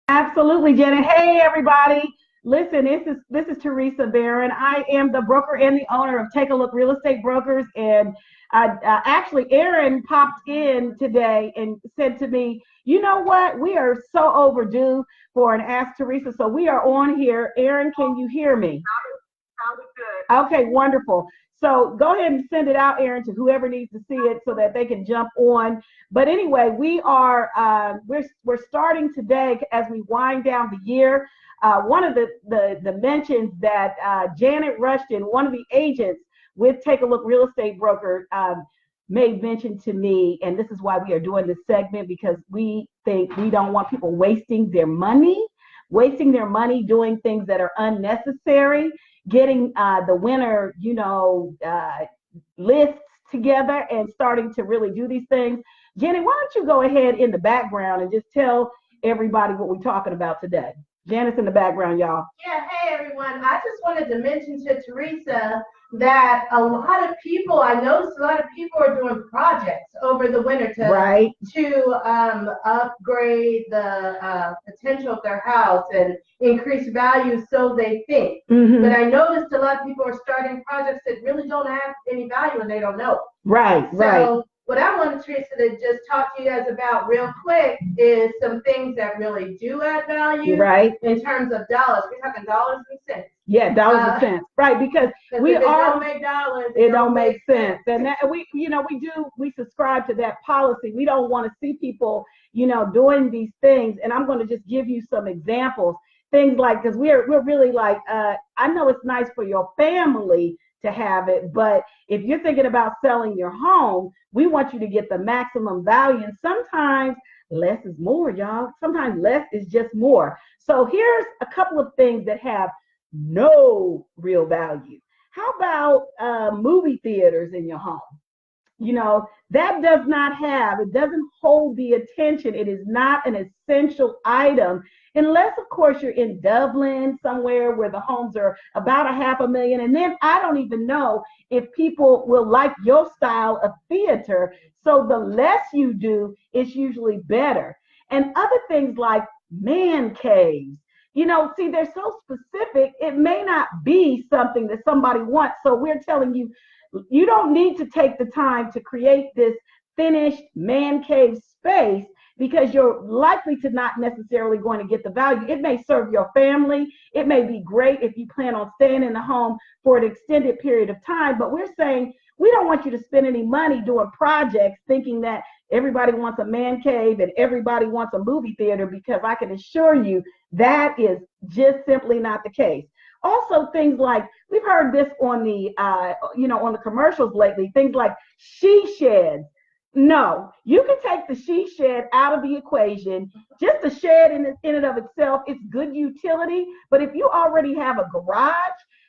Absolutely, Janet. Hey, everybody. Listen, this is Teresa Barron. I am the broker and the owner of Take a Look Real Estate Brokers. And actually, Aaron popped in today and said to me, you know what? We are so overdue for an Ask Teresa. So we are on here. Aaron, can you hear me? Sounded good. Okay, wonderful. So go ahead and send it out, Aaron, to whoever needs to see it so that they can jump on. But anyway, we're starting today as we wind down the year. One of the mentions that Janet Rushton, one of the agents with Take a Look Real Estate Broker, made mention to me, and this is why we are doing this segment, because we think we don't want people wasting their money doing things that are unnecessary, getting the winter, lists together and starting to really do these things. Jenny, why don't you go ahead in the background and just tell everybody what we're talking about today? Janice in the background, y'all. Yeah, hey everyone. I just wanted to mention to Teresa that I noticed a lot of people are doing projects over the winter to upgrade the potential of their house and increase value, so they think. Mm-hmm. But I noticed a lot of people are starting projects that really don't have any value and they don't know. Right. So what I wanted Teresa to just talk to you guys about real quick is some things that really do add value. Right. In terms of dollars. We're talking dollars and cents. Yeah, dollars and cents. Right, because if don't make dollars, it don't make sense. And that we subscribe to that policy. We don't want to see people, doing these things. And I'm going to just give you some examples. Things like, because we're really like, I know it's nice for your family to have it, but if you're thinking about selling your home, we want you to get the maximum value. And sometimes less is more, y'all. Sometimes less is just more. So here's a couple of things that have no real value. How about movie theaters in your home? That it doesn't hold the attention. It is not an essential item unless, of course, you're in Dublin somewhere where the homes are about $500,000. And then I don't even know if people will like your style of theater. So the less you do, it's usually better. And other things like man caves. See, they're so specific, it may not be something that somebody wants. So we're telling you, you don't need to take the time to create this finished man cave space, because you're likely to not necessarily going to get the value. It may serve your family. It may be great if you plan on staying in the home for an extended period of time. But we're saying we don't want you to spend any money doing projects thinking that everybody wants a man cave and everybody wants a movie theater, because I can assure you that is just simply not the case. Also, things like, we've heard this on the commercials lately, things like she sheds. No, you can take the she shed out of the equation. Just the shed in and of itself, it's good utility. But if you already have a garage,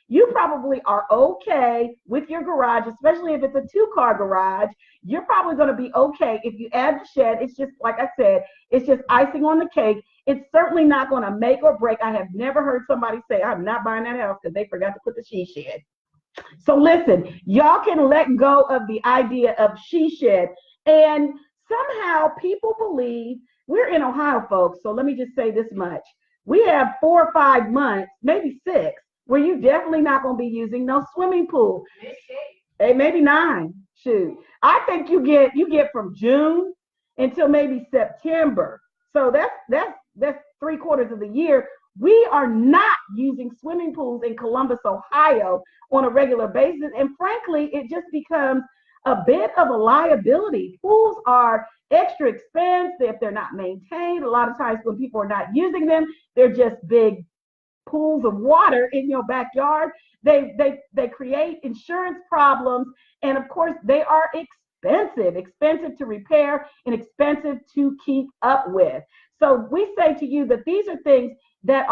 you probably are okay with your garage, especially if it's a 2-car garage. You're probably going to be okay if you add the shed. It's just, like I said, it's just icing on the cake. It's certainly not going to make or break. I have never heard somebody say, I'm not buying that house because they forgot to put the she shed. So listen, y'all can let go of the idea of she shed. And somehow people believe, we're in Ohio, folks, so let me just say this much. We have 4 or 5 months, maybe 6, where you definitely not going to be using no swimming pool. Hey, maybe 9. Shoot. I think you get from June until maybe September. So that's 3/4 of the year. We are not using swimming pools in Columbus, Ohio on a regular basis. And frankly, it just becomes a bit of a liability. Pools are extra expensive if they're not maintained. A lot of times when people are not using them, they're just big pools of water in your backyard. They create insurance problems. And of course, they are expensive to repair and expensive to keep up with. So we say to you that these are things that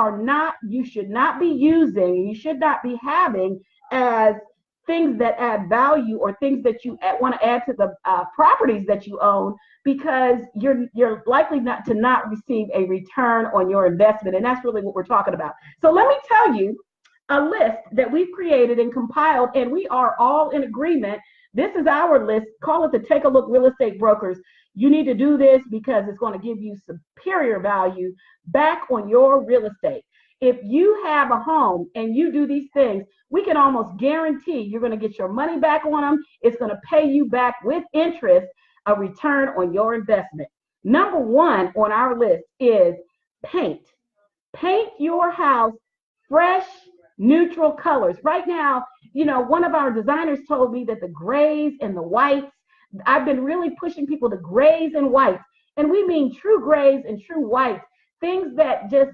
you should not be using, you should not be having as things that add value or things that you want to add to the properties that you own, because you're likely not receive a return on your investment. And that's really what we're talking about. So let me tell you a list that we've created and compiled, and we are all in agreement This is our list. Call it the Take a Look Real Estate Brokers. You need to do this because it's going to give you superior value back on your real estate. If you have a home and you do these things, we can almost guarantee you're going to get your money back on them. It's going to pay you back with interest, a return on your investment. Number one on our list is paint. Paint your house fresh, neutral colors. Right now, one of our designers told me that the grays and the whites, I've been really pushing people to grays and whites. And we mean true grays and true whites, things that just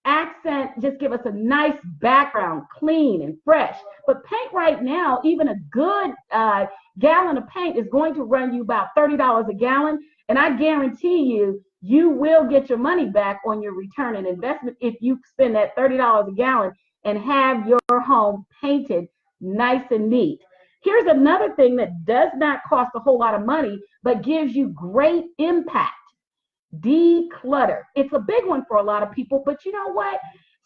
accent, just give us a nice background, clean and fresh. But paint right now, even a good gallon of paint is going to run you about $30 a gallon. And I guarantee you, you will get your money back on your return on investment if you spend that $30 a gallon and have your home painted nice and neat. Here's another thing that does not cost a whole lot of money, but gives you great impact. Declutter. It's a big one for a lot of people, but you know what?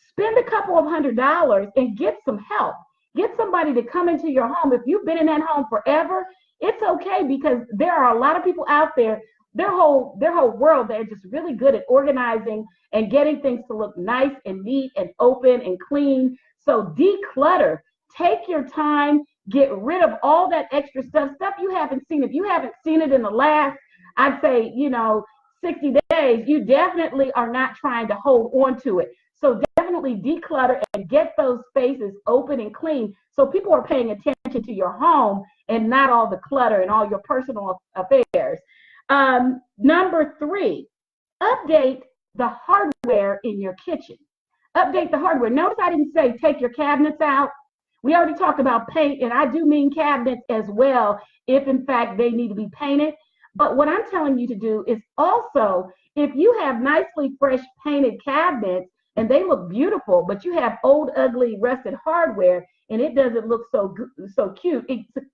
Spend a couple of $100s and get some help. Get somebody to come into your home. If you've been in that home forever, it's okay, because there are a lot of people out there, their whole world, they're just really good at organizing and getting things to look nice and neat and open and clean. So declutter. Take your time. Get rid of all that extra stuff you haven't seen. If you haven't seen it in the last, I'd say, 60 days, you definitely are not trying to hold on to it. So definitely declutter and get those spaces open and clean so people are paying attention to your home and not all the clutter and all your personal affairs. Number 3, update the hardware in your kitchen. Update the hardware. Notice I didn't say take your cabinets out. We already talked about paint, and I do mean cabinets as well, if in fact they need to be painted. But what I'm telling you to do is also, if you have nicely fresh painted cabinets and they look beautiful, but you have old, ugly, rusted hardware and it doesn't look so cute,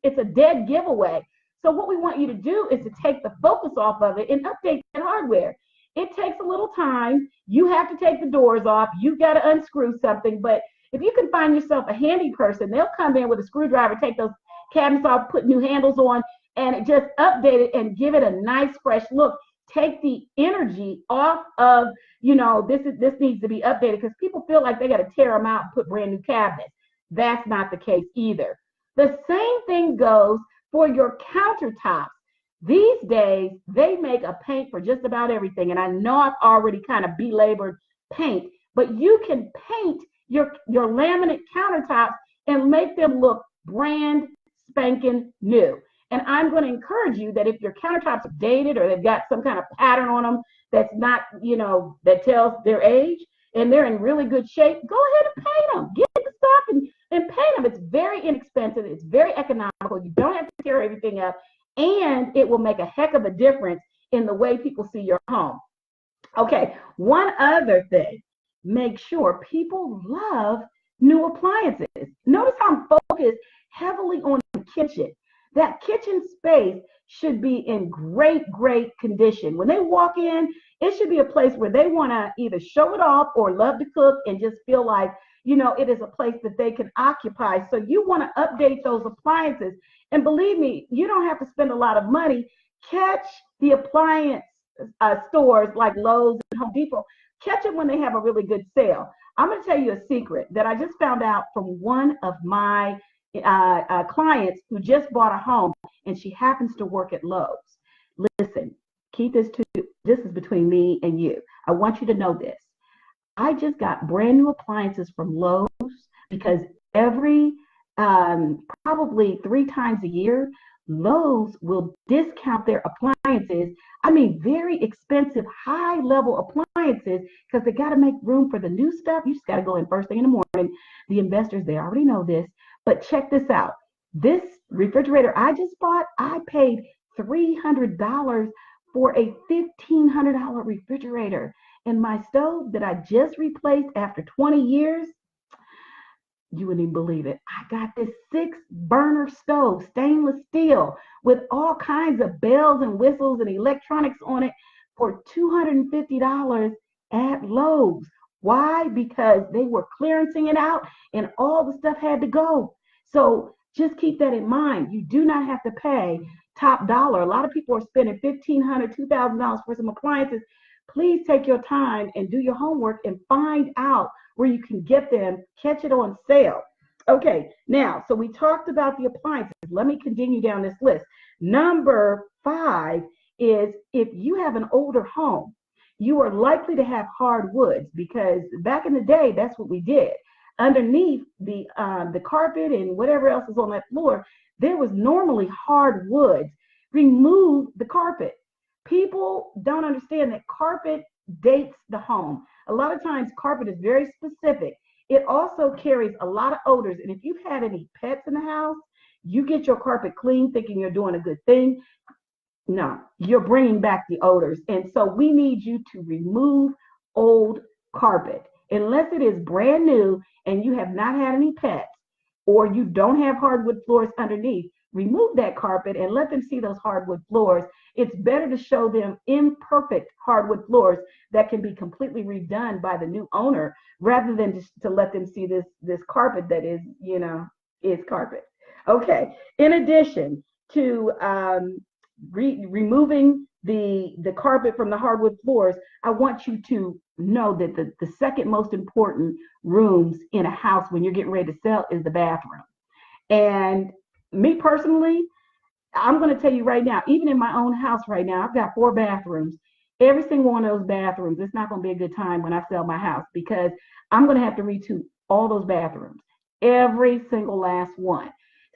it's a dead giveaway. So what we want you to do is to take the focus off of it and update the hardware. It takes a little time. You have to take the doors off. You've got to unscrew something. But if you can find yourself a handy person, they'll come in with a screwdriver, take those cabinets off, put new handles on, and just update it and give it a nice, fresh look. Take the energy off of, this needs to be updated, because people feel like they got to tear them out and put brand new cabinets. That's not the case either. The same thing goes for your countertops. These days, they make a paint for just about everything. And I know I've already kind of belabored paint, but you can paint your laminate countertops and make them look brand spanking new. And I'm going to encourage you that if your countertops are dated or they've got some kind of pattern on them that's not, that tells their age, and they're in really good shape, go ahead and paint them. Get the stuff and paint them. It's very inexpensive. It's very economical. You don't have to tear everything up, and it will make a heck of a difference in the way people see your home. Okay, one other thing. Make sure people love new appliances. Notice how I'm focused heavily on the kitchen. That kitchen space should be in great condition. When they walk in, it should be a place where they want to either show it off or love to cook and just feel like, it is a place that they can occupy. So you want to update those appliances. And believe me, you don't have to spend a lot of money. Catch the appliance stores like Lowe's and Home Depot. Catch them when they have a really good sale. I'm going to tell you a secret that I just found out from one of my clients who just bought a home, and she happens to work at Lowe's. Listen, this is between me and you. I want you to know this. I just got brand new appliances from Lowe's, because every probably 3 times a year, Lowe's will discount their appliances. I mean, very expensive, high level appliances, because they got to make room for the new stuff. You just got to go in first thing in the morning. The investors, they already know this. But check this out. This refrigerator I just bought, I paid $300 for a $1,500 refrigerator. And my stove that I just replaced after 20 years, you wouldn't even believe it. I got this 6-burner stove, stainless steel, with all kinds of bells and whistles and electronics on it for $250 at Lowe's. Why? Because they were clearancing it out and all the stuff had to go. So Just keep that in mind. You do not have to pay top dollar. A lot of people are spending $1,500, $2,000 for some appliances. Please take your time and do your homework and find out where you can get them, catch it on sale. Okay, now, so we talked about the appliances. Let me continue down this list. Number 5 is if you have an older home, you are likely to have hardwoods because back in the day, that's what we did. Underneath the carpet and whatever else is on that floor, there was normally hardwoods. Remove the carpet. People don't understand that carpet dates the home. A lot of times carpet is very specific. It also carries a lot of odors. And if you've had any pets in the house, you get your carpet clean thinking you're doing a good thing. No, you're bringing back the odors. And so we need you to remove old carpet. Unless it is brand new and you have not had any pets or you don't have hardwood floors underneath, remove that carpet and let them see those hardwood floors. It's better to show them imperfect hardwood floors that can be completely redone by the new owner rather than just to let them see this carpet that is, is carpet. Okay. In addition to removing the carpet from the hardwood floors, I want you to know that the second most important rooms in a house when you're getting ready to sell is the bathroom. And me personally, I'm going to tell you right now, even in my own house right now, I've got 4 bathrooms. Every single one of those bathrooms, it's not going to be a good time when I sell my house because I'm going to have to redo all those bathrooms, every single last one.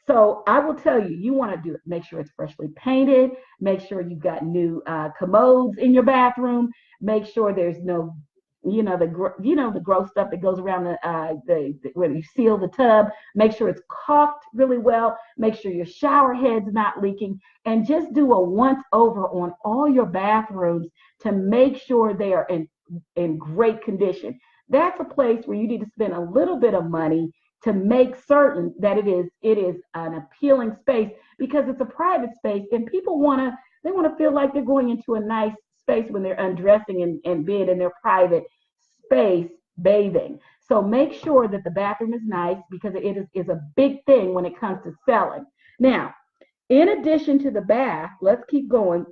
So I will tell you, you want to do it. Make sure it's freshly painted. Make sure you've got new commodes in your bathroom. Make sure there's no, the gross stuff that goes around the where you seal the tub. Make sure it's caulked really well. Make sure your shower head's not leaking, and just do a once over on all your bathrooms to make sure they are in great condition. That's a place where you need to spend a little bit of money to make certain that it is an appealing space because it's a private space and people want to feel like they're going into a nice space when they're undressing and being in their private space bathing. So make sure that the bathroom is nice because it is a big thing when it comes to selling. Now, in addition to the bath, let's keep going.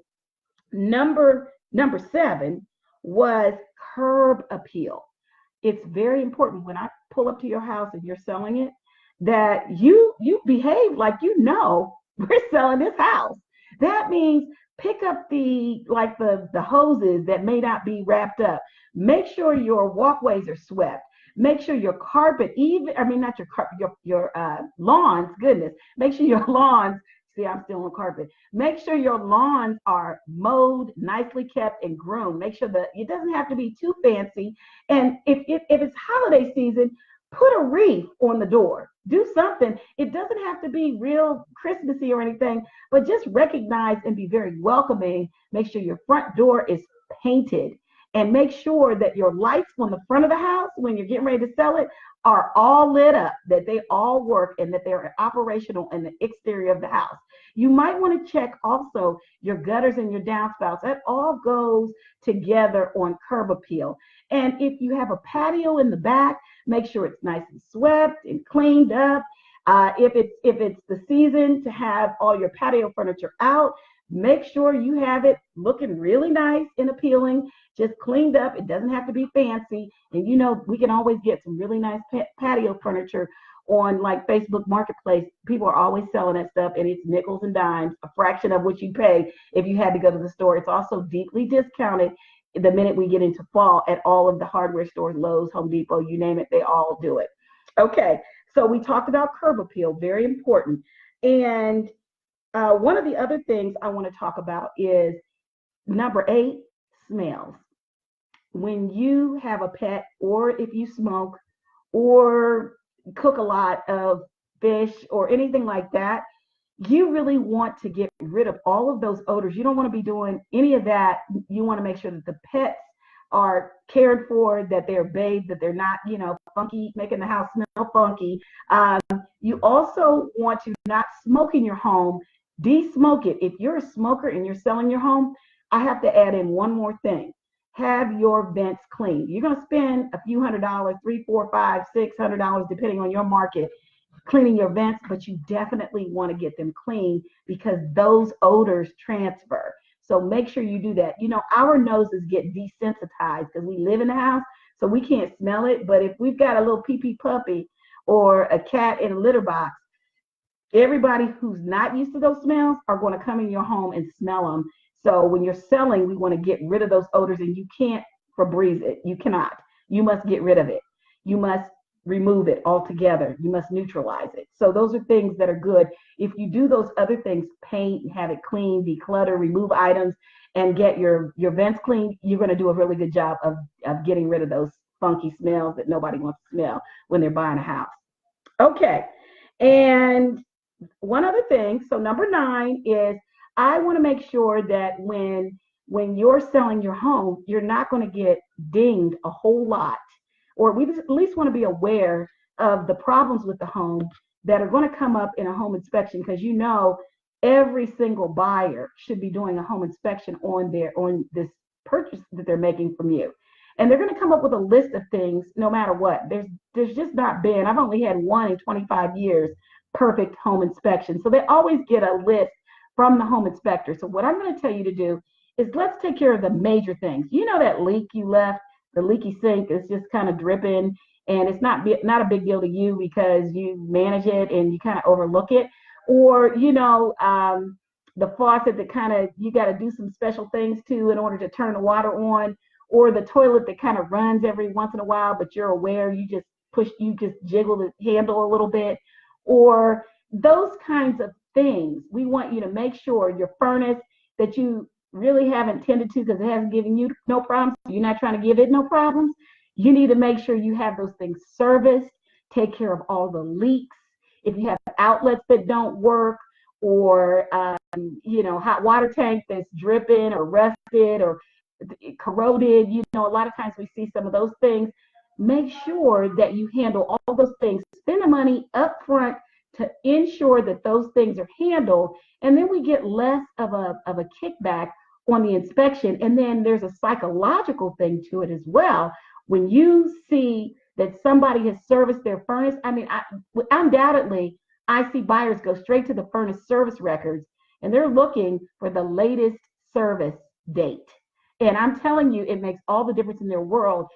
Number 7 was curb appeal. It's very important when I pull up to your house and you're selling it that you behave like we're selling this house. That means pick up the hoses that may not be wrapped up. Make sure your walkways are swept. Make sure your carpet, your lawns, goodness. Make sure your lawns, see, I'm still on carpet. Make sure your lawns are mowed, nicely kept, and groomed. Make sure that it doesn't have to be too fancy. And if it's holiday season, put a wreath on the door. Do something. It doesn't have to be real Christmassy or anything, but just recognize and be very welcoming. Make sure your front door is painted. And make sure that your lights on the front of the house, when you're getting ready to sell it, are all lit up, that they all work, and that they're operational in the exterior of the house. You might want to check also your gutters and your downspouts. That all goes together on curb appeal. And if you have a patio in the back, make sure it's nice and swept and cleaned up. If it's the season to have all your patio furniture out, make sure you have it looking really nice and appealing, just cleaned up. It doesn't have to be fancy. And we can always get some really nice patio furniture on like Facebook Marketplace. People are always selling that stuff, and it's nickels and dimes, a fraction of what you pay if you had to go to the store. It's also deeply discounted the minute we get into fall at all of the hardware stores, Lowe's, Home Depot, you name it, they all do it. Okay, so we talked about curb appeal, very important. And one of the other things I want to talk about is number 8, smells. When you have a pet, or if you smoke or cook a lot of fish or anything like that, you really want to get rid of all of those odors. You don't want to be doing any of that. You want to make sure that the pets are cared for, that they're bathed, that they're not, funky, making the house smell funky. You also want to not smoke in your home. De-smoke it. If you're a smoker and you're selling your home, I have to add in one more thing. Have your vents cleaned. You're going to spend a few $100, $300, $400, $500, $600, depending on your market. cleaning your vents, but you definitely want to get them clean because those odors transfer. So make sure you do that. Our noses get desensitized because we live in the house, so we can't smell it. But if we've got a little pee-pee puppy or a cat in a litter box, everybody who's not used to those smells are going to come in your home and smell them. So when you're selling, we want to get rid of those odors, and you can't Febreze it. You cannot. You must get rid of it. You must remove it altogether. You must neutralize it. So those are things that are good. If you do those other things, paint, have it clean, declutter, remove items, and get your vents clean, you're going to do a really good job of getting rid of those funky smells that nobody wants to smell when they're buying a house. Okay. And one other thing, so number 9 is I want to make sure that when you're selling your home, you're not going to get dinged a whole lot, or we at least want to be aware of the problems with the home that are going to come up in a home inspection, because every single buyer should be doing a home inspection on this purchase that they're making from you. And they're going to come up with a list of things no matter what. There's just not been, I've only had one in 25 years, perfect home inspection. So they always get a list from the home inspector. So what I'm going to tell you to do is let's take care of the major things. That leak you left, the leaky sink is just kind of dripping, and it's not a big deal to you because you manage it and you kind of overlook it. Or, the faucet that kind of, you got to do some special things to in order to turn the water on, or the toilet that kind of runs every once in a while, but you're aware, you just jiggle the handle a little bit, or those kinds of things. We want you to make sure your furnace that you really haven't tended to because it hasn't given you no problems, you're not trying to give it no problems. You need to make sure you have those things serviced, take care of all the leaks. If you have outlets that don't work, or hot water tank that's dripping or rusted or corroded, a lot of times we see some of those things. Make sure that you handle all those things. Spend the money up front to ensure that those things are handled, and then we get less of a kickback on the inspection. And then there's a psychological thing to it as well. When you see that somebody has serviced their furnace, undoubtedly, I see buyers go straight to the furnace service records, and they're looking for the latest service date. And I'm telling you, it makes all the difference in their world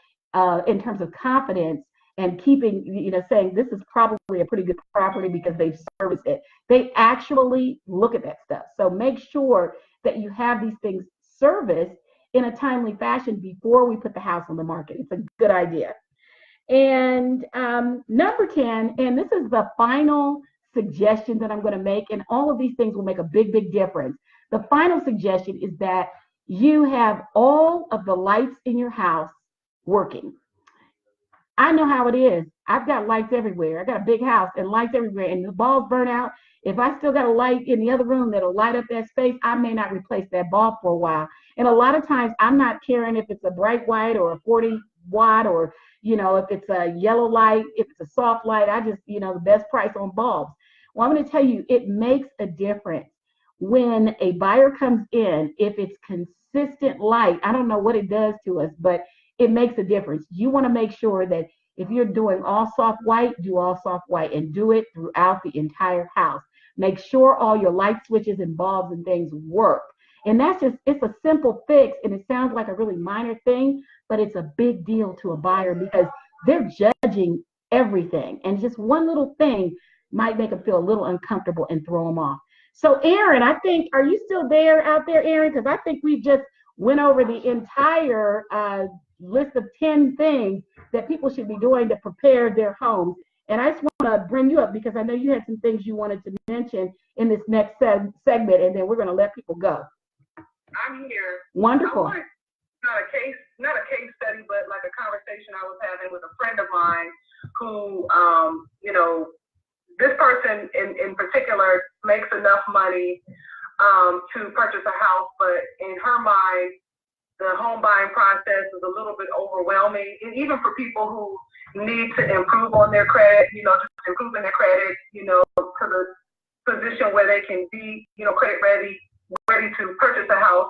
in terms of confidence and keeping, saying this is probably a pretty good property because they've serviced it. They actually look at that stuff. So make sure that you have these things serviced in a timely fashion before we put the house on the market. It's a good idea. And number 10, and this is the final suggestion that I'm going to make, and all of these things will make a big, big difference. The final suggestion is that you have all of the lights in your house working. I know how it is. I've got lights everywhere. I got a big house and lights everywhere, and the bulbs burn out. If I still got a light in the other room that'll light up that space, I may not replace that bulb for a while. And a lot of times I'm not caring if it's a bright white or a 40 watt, or, if it's a yellow light, if it's a soft light, I just, the best price on bulbs. Well, I'm going to tell you, it makes a difference when a buyer comes in. If it's consistent light, I don't know what it does to us, but it makes a difference. You want to make sure that if you're doing all soft white, do all soft white, and do it throughout the entire house. Make sure all your light switches and bulbs and things work. And it's a simple fix, and it sounds like a really minor thing, but it's a big deal to a buyer because they're judging everything. And just one little thing might make them feel a little uncomfortable and throw them off. So Aaron, are you still out there, Aaron? Because I think we've just went over the entire list of 10 things that people should be doing to prepare their homes. And I just want to bring you up because I know you had some things you wanted to mention in this next segment, and then we're going to let people go. I'm here. Wonderful. Not a case study, but like a conversation I was having with a friend of mine who, this person in particular makes enough money to purchase a house, but in her mind, the home buying process is a little bit overwhelming, and even for people who need to improve on their credit, just improving their credit, to the position where they can be, credit ready to purchase a house.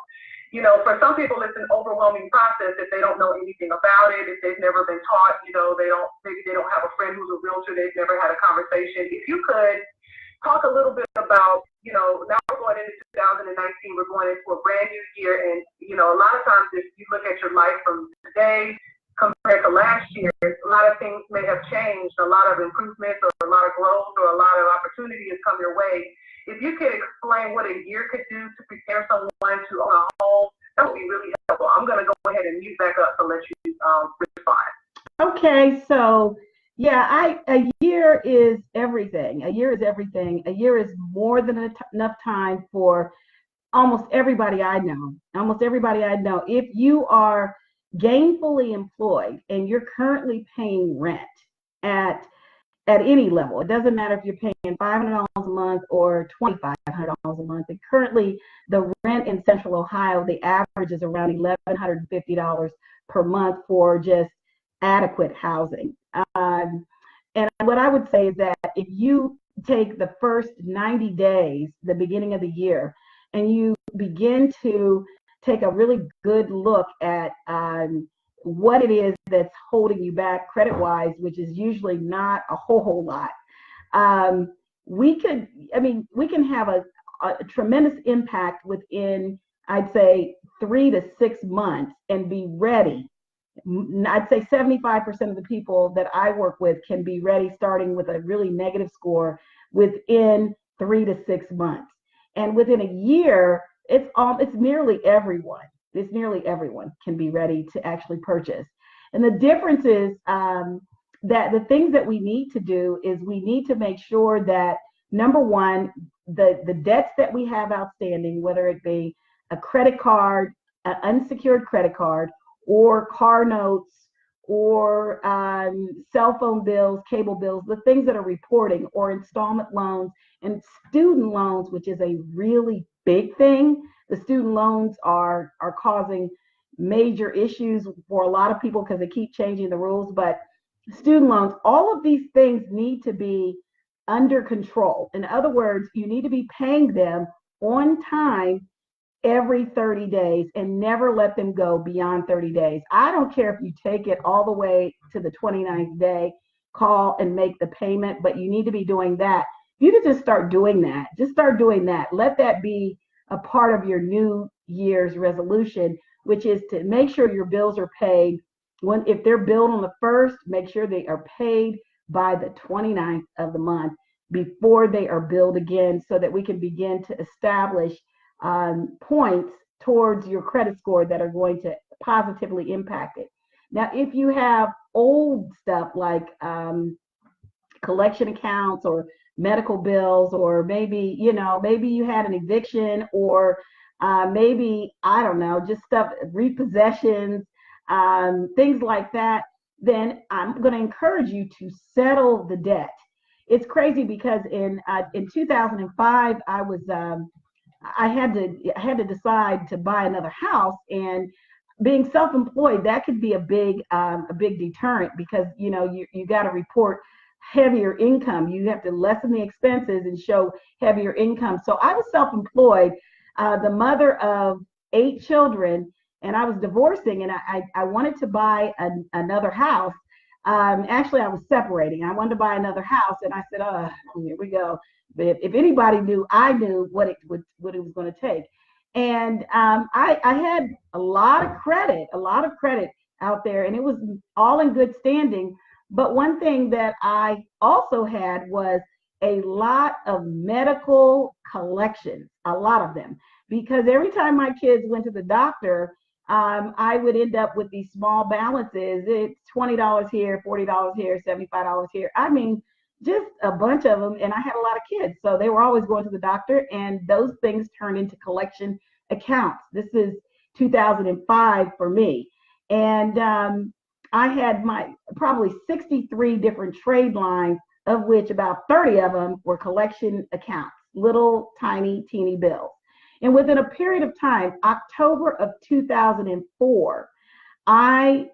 for some people, it's an overwhelming process if they don't know anything about it, if they've never been taught, maybe they don't have a friend who's a realtor, they've never had a conversation. If you could talk a little bit about, now we're going into 2019, we're going into a brand new year. And, a lot of times if you look at your life from today compared to last year, a lot of things may have changed, a lot of improvements or a lot of growth or a lot of opportunity has come your way. If you could explain what a year could do to prepare someone to own a home, that would be really helpful. I'm going to go ahead and mute back up to let you respond. Okay, so yeah, a year is everything. A year is everything. A year is more than enough time for almost everybody I know. Almost everybody I know. If you are gainfully employed and you're currently paying rent at any level, it doesn't matter if you're paying $500 a month or $2,500 a month. And currently, the rent in Central Ohio, the average is around $1,150 per month for just adequate housing. And what I would say is that if you take the first 90 days, the beginning of the year, and you begin to take a really good look at what it is that's holding you back credit-wise, which is usually not a whole lot, we can have a tremendous impact within, I'd say, 3 to 6 months and be ready. I'd say 75% of the people that I work with can be ready starting with a really negative score within 3 to 6 months. And within a year, it's nearly everyone. It's nearly everyone can be ready to actually purchase. And the difference is that the things that we need to do is we need to make sure that, number one, the debts that we have outstanding, whether it be a credit card, an unsecured credit card, or car notes, or cell phone bills, cable bills, the things that are reporting, or installment loans and student loans, which is a really big thing. The student loans are causing major issues for a lot of people because they keep changing the rules. But student loans, all of these things need to be under control. In other words, you need to be paying them on time every 30 days and never let them go beyond 30 days. I don't care if you take it all the way to the 29th day, call and make the payment, but you need to be doing that. You can just start doing that. Just start doing that. Let that be a part of your New Year's resolution, which is to make sure your bills are paid. If they're billed on the 1st, make sure they are paid by the 29th of the month before they are billed again, so that we can begin to establish points towards your credit score that are going to positively impact it. Now, if you have old stuff like collection accounts or medical bills, or maybe you had an eviction, or maybe, I don't know, just stuff, repossessions, things like that, then I'm going to encourage you to settle the debt. It's crazy because in 2005, I had to decide to buy another house, and being self-employed, that could be a big deterrent, because you got to report heavier income. You have to lessen the expenses and show heavier income. So I was self-employed, the mother of 8 children, and I was divorcing, and I wanted to buy another house. Actually, I was separating. I wanted to buy another house, and I said, "Oh, here we go." But if anybody knew, I knew what it was going to take. And I had a lot of credit out there, and it was all in good standing. But one thing that I also had was a lot of medical collections, a lot of them, because every time my kids went to the doctor, I would end up with these small balances. It's $20 here, $40 here, $75 here. I mean, just a bunch of them. And I had a lot of kids, so they were always going to the doctor, and those things turned into collection accounts. This is 2005 for me. And I had probably 63 different trade lines, of which about 30 of them were collection accounts, little tiny, teeny bills. And within a period of time, October of 2004, I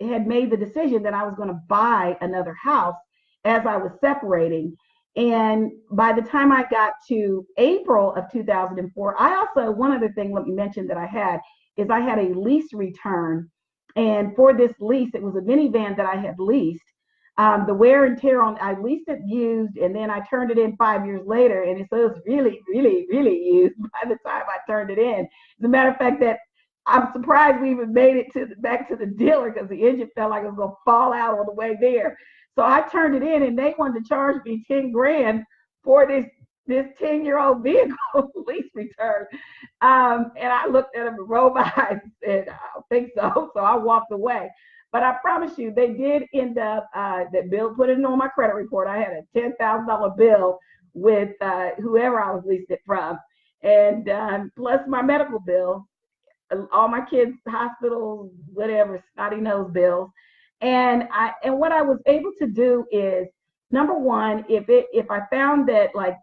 had made the decision that I was going to buy another house as I was separating. And by the time I got to April of 2004, I also, one other thing, let me mention that I had a lease return. And for this lease, it was a minivan that I had leased. The wear and tear on, I leased it used, and then I turned it in 5 years later, and it was really, really, really used by the time I turned it in. As a matter of fact, that I'm surprised we even made it back to the dealer, because the engine felt like it was gonna fall out on the way there. So I turned it in, and they wanted to charge me 10 grand for this 10-year-old vehicle lease return. And I looked at them and rolled my eyes and said, I don't think so. So I walked away. But I promise you, they did end up, that bill, put it on my credit report. I had a $10,000 bill with whoever I was leased it from. And plus my medical bill, all my kids' hospitals, whatever, snotty nose bills. And what I was able to do is, number one, if I found that like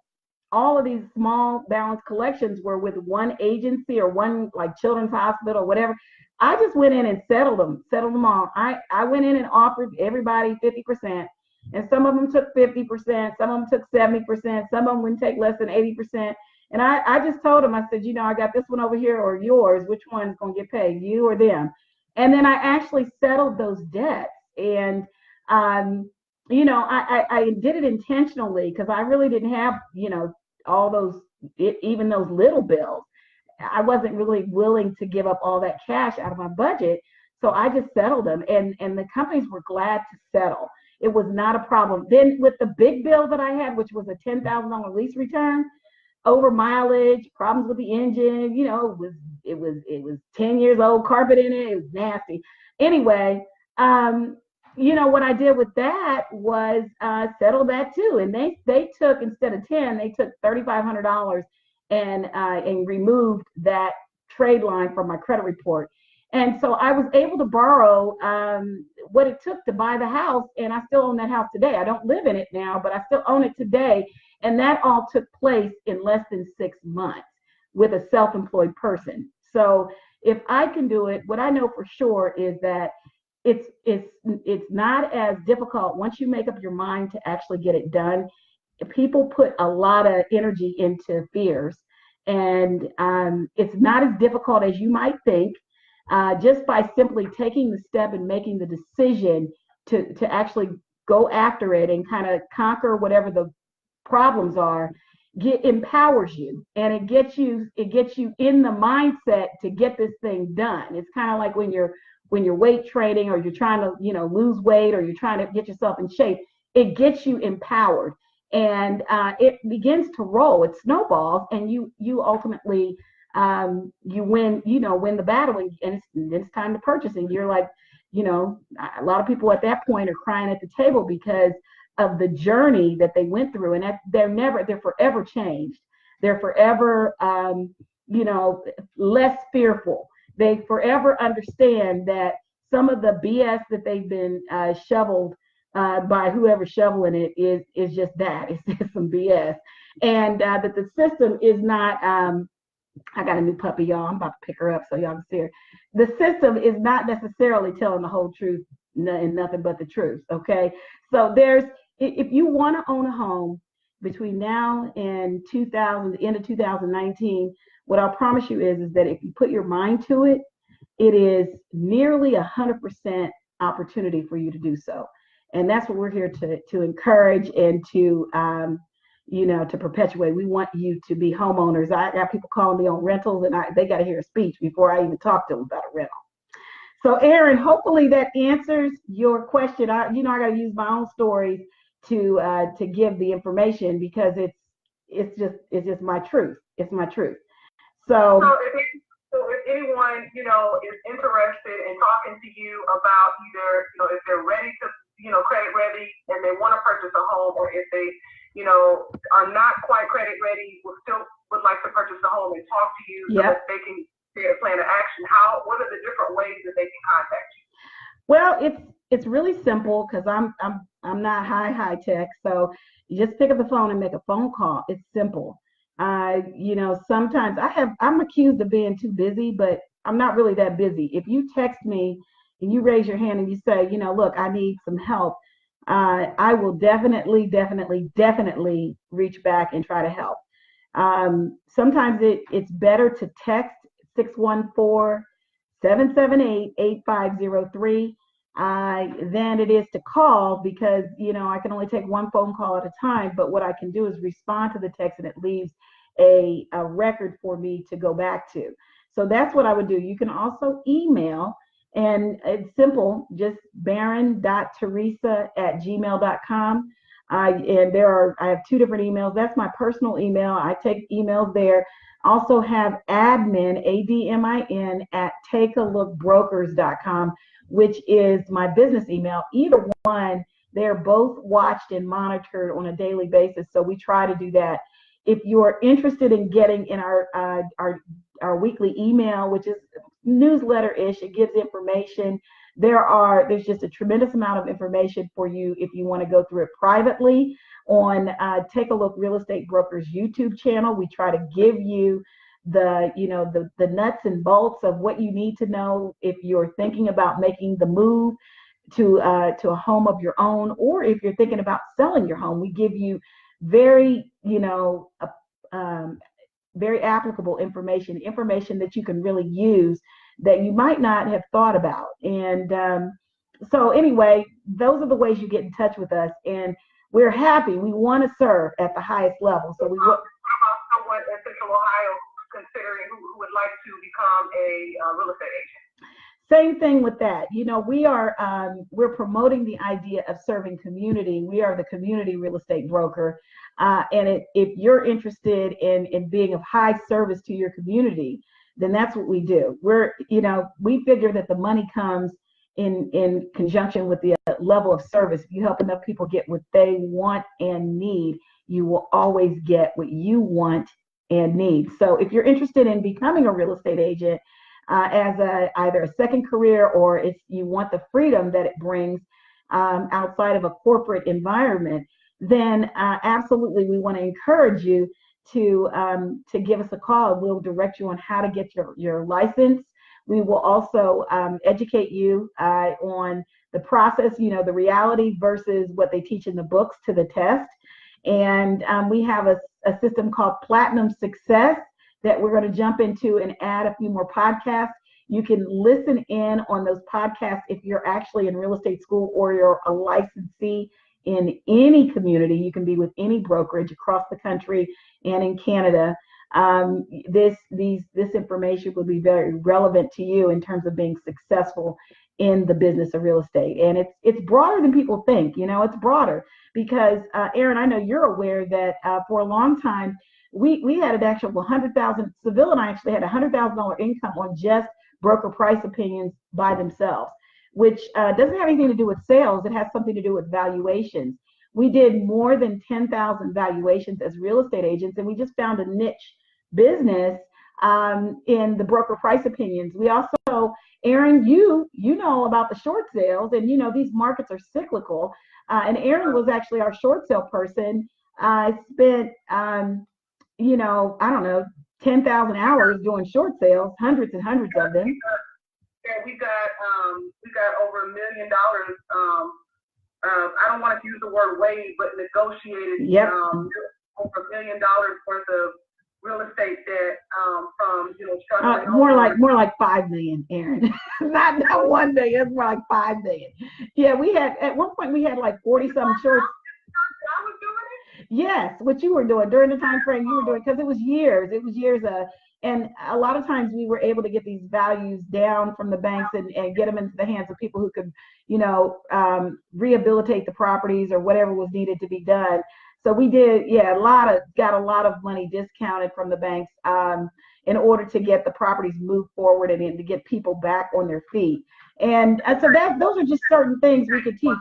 all of these small balance collections were with one agency or one like children's hospital or whatever, I just went in and settled them all. I went in and offered everybody 50%, and some of them took 50%, some of them took 70%, some of them wouldn't take less than 80%. And I just told them, I said, I got this one over here or yours, which one's gonna get paid, you or them? And then I actually settled those debts. And I did it intentionally, because I really didn't have, all those, even those little bills. I wasn't really willing to give up all that cash out of my budget. So I just settled them, and the companies were glad to settle. It was not a problem. Then with the big bill that I had, which was a $10,000 lease return, over mileage, problems with the engine, it was 10 years old, carpet in it, it was nasty. Anyway, what I did with that was settle that too. And they took, instead of 10, they took $3,500 and removed that trade line from my credit report. And so I was able to borrow what it took to buy the house, and I still own that house today. I don't live in it now, but I still own it today. And that all took place in less than 6 months with a self-employed person. So if I can do it, what I know for sure is that it's not as difficult once you make up your mind to actually get it done. People put a lot of energy into fears, and it's not as difficult as you might think. Just by simply taking the step and making the decision to actually go after it and kind of conquer whatever the problems are, empowers you, and it gets you in the mindset to get this thing done. It's kind of like when you're weight training, or you're trying to lose weight, or you're trying to get yourself in shape. It gets you empowered, and it begins to roll. It snowballs, and you ultimately you win the battle, and it's time to purchase. And you're like, a lot of people at that point are crying at the table because of the journey that they went through, and they're forever changed. They're forever less fearful. They forever understand that some of the BS that they've been shoveled by whoever's shoveling it is just that. It's just some BS. And that the system is not, I got a new puppy, y'all. I'm about to pick her up so y'all can see her. The system is not necessarily telling the whole truth and nothing but the truth, okay? So if you want to own a home between now and the end of 2019, what I'll promise you is that if you put your mind to it, it is nearly 100% opportunity for you to do so. And that's what we're here to encourage and to perpetuate. We want you to be homeowners. I got people calling me on rentals, and they got to hear a speech before I even talk to them about a rental. So Aaron, hopefully that answers your question. I got to use my own stories to give the information, because it's just my truth. It's my truth. So if anyone is interested in talking to you about either if they're ready to credit ready and they want to purchase a home, or if they are not quite credit ready, would like to purchase a home and talk to you, so that they can create a plan of action, what are the different ways that they can contact you? Well, it's really simple, because I'm not high tech. So you just pick up the phone and make a phone call. It's simple. Sometimes I'm accused of being too busy, but I'm not really that busy. If you text me and you raise your hand and you say, look, I need some help, I will definitely reach back and try to help. Sometimes it's better to text 614-778-8503 than it is to call, because I can only take one phone call at a time. But what I can do is respond to the text, and it leaves a record for me to go back to. So that's what I would do. You can also email, and it's simple, just baron.teresa@gmail.com. I have two different emails. That's my personal email. I take emails there. Also have admin, ADMIN, at takealookbrokers.com, which is my business email. Either one, they're both watched and monitored on a daily basis. So we try to do that. If you're interested in getting in our weekly email, which is newsletter-ish, it gives information. There's just a tremendous amount of information for you if you want to go through it privately on Take a Look Real Estate Brokers YouTube channel. We try to give you the nuts and bolts of what you need to know if you're thinking about making the move to a home of your own, or if you're thinking about selling your home. We give you very very applicable information that you can really use that you might not have thought about. And so anyway, those are the ways you get in touch with us, and we're happy. We want to serve at the highest level. So what about someone in Central Ohio considering who would like to become a real estate agent? Same thing with that. We're promoting the idea of serving community. We are the community real estate broker. And if you're interested in being of high service to your community, then that's what we do. We figure that the money comes in conjunction with the level of service. If you help enough people get what they want and need, you will always get what you want and need. So if you're interested in becoming a real estate agent, as either a second career, or if you want the freedom that it brings outside of a corporate environment, then absolutely we want to encourage you to give us a call. We'll direct you on how to get your license. We will also educate you on the process, the reality versus what they teach in the books to the test. And we have a system called Platinum Success that we're going to jump into and add a few more podcasts. You can listen in on those podcasts if you're actually in real estate school or you're a licensee in any community. You can be with any brokerage across the country and in Canada. This information will be very relevant to you in terms of being successful in the business of real estate. And it's broader than people think. It's broader because, Aaron, I know you're aware that for a long time, we had an actual 100,000. Seville and I actually had $100,000 income on just broker price opinions by themselves, which doesn't have anything to do with sales. It has something to do with valuations. We did more than 10,000 valuations as real estate agents, and we just found a niche business in the broker price opinions. We also, Aaron, you know about the short sales, and these markets are cyclical. And Aaron was actually our short sale person. I spent I don't know, 10,000 hours doing short sales, hundreds and hundreds of them. Yeah, we got over $1 million. I don't want to use the word wage, but negotiated. Yep. Over $1 million worth of real estate debt from struggling. More like 5 million, Aaron. not 1 million. It's more like 5 million. Yeah, we had at one point we had like 40-something shorts. I was doing it. Yes, what you were doing during the time frame you were doing, because it was years. And a lot of times we were able to get these values down from the banks and get them into the hands of people who could, rehabilitate the properties or whatever was needed to be done. So we did, got a lot of money discounted from the banks in order to get the properties moved forward and to get people back on their feet. And so those are just certain things we could teach.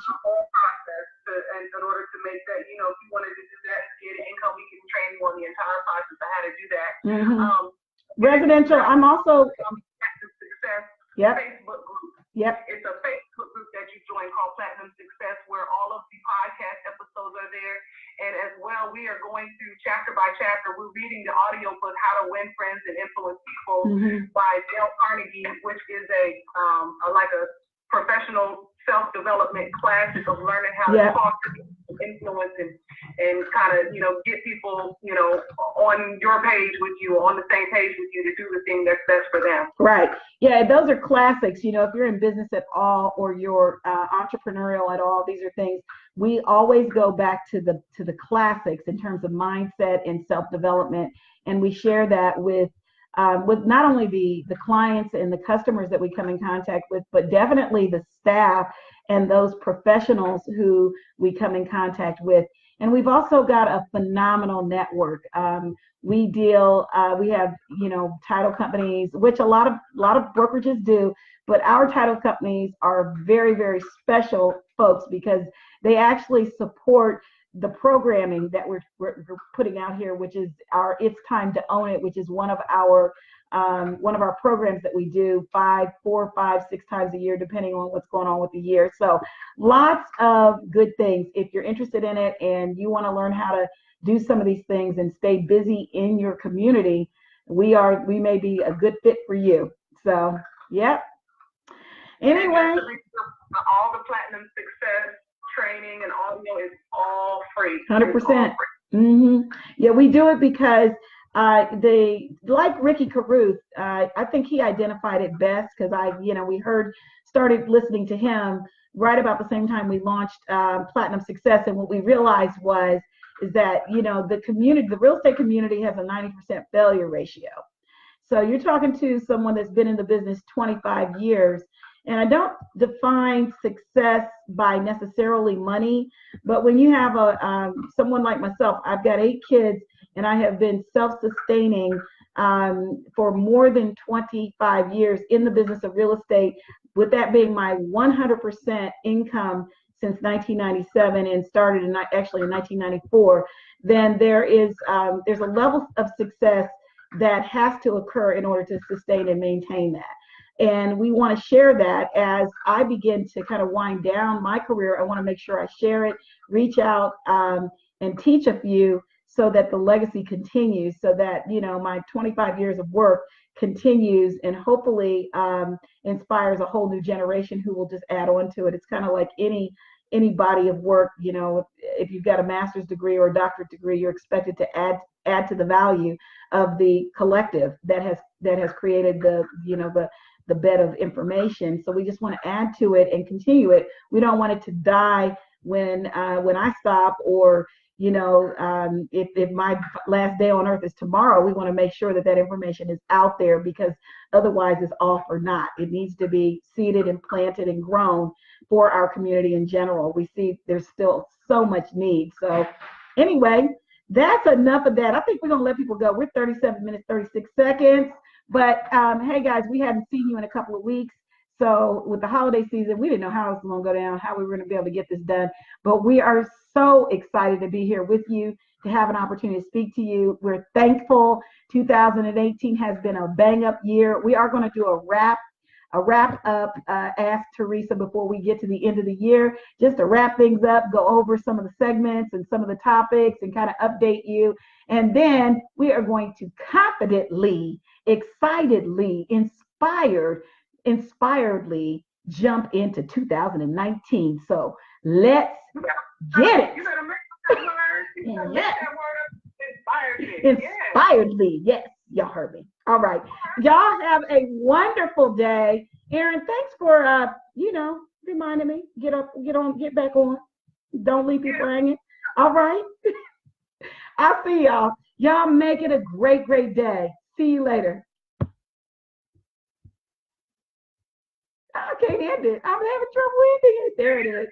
And in order to make that, if you wanted to do that, get an income, we can train you on the entire process of how to do that. Mm-hmm. Residential, I'm also. Success. Yep. Facebook group. Yep. It's a Facebook group that you join called Platinum Success, where all of the podcast episodes are there. And as well, we are going through chapter by chapter. We're reading the audio book, How to Win Friends and Influence People, by Dale Carnegie, which is a professional self-development classes of learning how to talk to influence and kind of, get people, on your page with you, on the same page with you to do the thing that's best for them. Right. Yeah, those are classics. If you're in business at all or you're entrepreneurial at all, these are things we always go back to the classics in terms of mindset and self-development. And we share that with not only the clients and the customers that we come in contact with, but definitely the staff and those professionals who we come in contact with. And we've also got a phenomenal network. We have, title companies, which a lot of brokerages do, but our title companies are very, very special folks because they actually support the programming that we're putting out here, which is It's Time to Own It, which is one of our programs that we do 4, 5, 6 times a year, depending on what's going on with the year. So lots of good things. If you're interested in it and you want to learn how to do some of these things and stay busy in your community, we may be a good fit for you. So, yep. Anyway, all the Platinum Success training and audio is all free. 100%. Mm-hmm. Yeah, we do it because like Ricky Caruth, I think he identified it best because we started listening to him right about the same time we launched Platinum Success, and what we realized is that the real estate community has a 90% failure ratio. So you're talking to someone that's been in the business 25 years. And I don't define success by necessarily money, but when you have someone like myself, I've got 8 kids and I have been self-sustaining for more than 25 years in the business of real estate, with that being my 100% income since 1997 and started actually in 1994, then there's a level of success that has to occur in order to sustain and maintain that. And we want to share that as I begin to kind of wind down my career. I want to make sure I share it, reach out, and teach a few so that the legacy continues, so that, my 25 years of work continues and hopefully inspires a whole new generation who will just add on to it. It's kind of like any body of work. If you've got a master's degree or a doctorate degree, you're expected to add to the value of the collective that has created the bed of information. So we just want to add to it and continue it. We don't want it to die when I stop, or if my last day on earth is tomorrow. We want to make sure that information is out there, because otherwise it's all for naught. It needs to be seeded and planted and grown for our community in general. We see there's still so much need. So anyway, that's enough of that. I think we're going to let people go. We're 37 minutes, 36 seconds. But hey, guys, we haven't seen you in a couple of weeks. So with the holiday season, we didn't know how it was going to go down, how we were going to be able to get this done. But we are so excited to be here with you, to have an opportunity to speak to you. We're thankful. 2018 has been a bang-up year. We are going to do a wrap up Ask Theresa before we get to the end of the year, just to wrap things up, go over some of the segments and some of the topics and kind of update you. And then we are going to confidently, excitedly, inspiredly jump into 2019. So let's get it. You better make that word. You better make that word up. Inspiredly. Yes. Y'all heard me. All right. Y'all have a wonderful day. Erin, thanks for reminding me. Get back on. Don't leave people hanging. All right. I'll see y'all. Y'all make it a great, great day. See you later. I can't end it. I'm having trouble ending it. There it is.